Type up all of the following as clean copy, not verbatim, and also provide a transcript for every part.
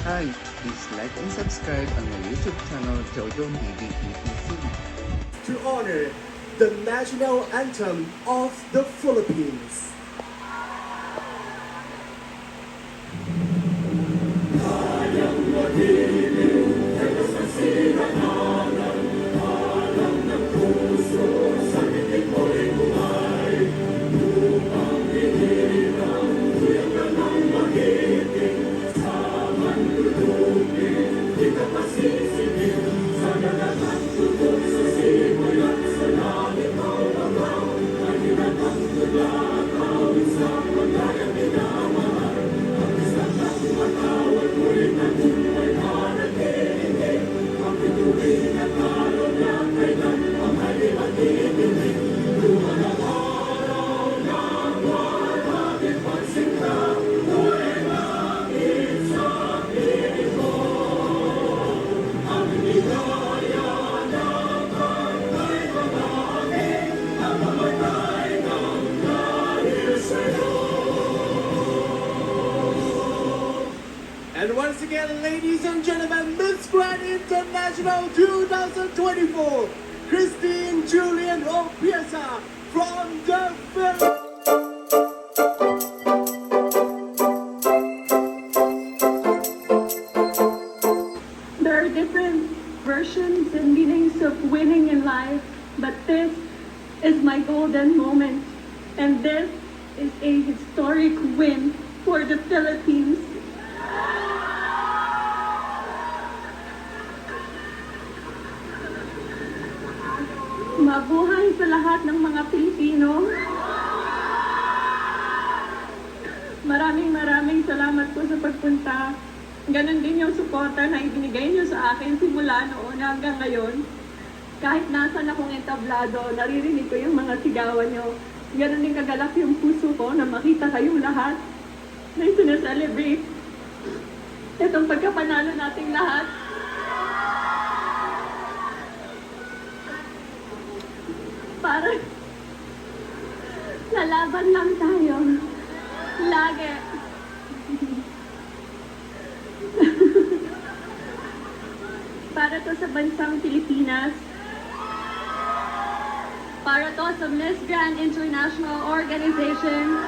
Hi, please like and subscribe on my YouTube channel, Jojo TV ETC. To honor the national anthem of the Philippines. And once again, ladies and gentlemen, Miss Grand International 2024, Christine Julian Opiesa from the Philippines. There are different versions and meanings of winning in life, but this is my golden moment. And this is a historic win for the Philippines. Mabuhay sa lahat ng mga Pilipino. Maraming salamat po sa pagpunta. Ganon din yung suporta na ibinigay niyo sa akin simula noon hanggang ngayon. Kahit nasan akong entablado, naririnig ko yung mga sigawan niyo. Ganon din kagalak yung puso ko na makita kayong lahat na sinaselebrate itong pagkapanalo nating lahat. Parang lalaban lang tayo. Lagi. Para to sa bansang Pilipinas. Para to sa Miss Grand International Organization.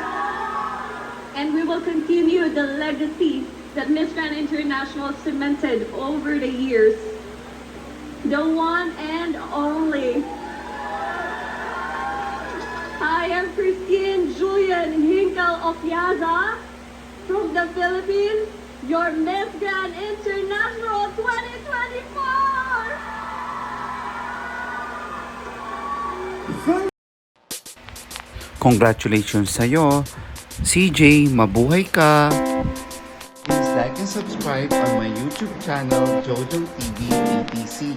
And we will continue the legacy that Miss Grand International cemented over the years. The one and only. I am Christine Julian Hinkle Opiesa from the Philippines, your Miss Grand International 2024! Congratulations sa'yo, CJ, mabuhay ka! Please like and subscribe on my YouTube channel, Jojo TV ETC.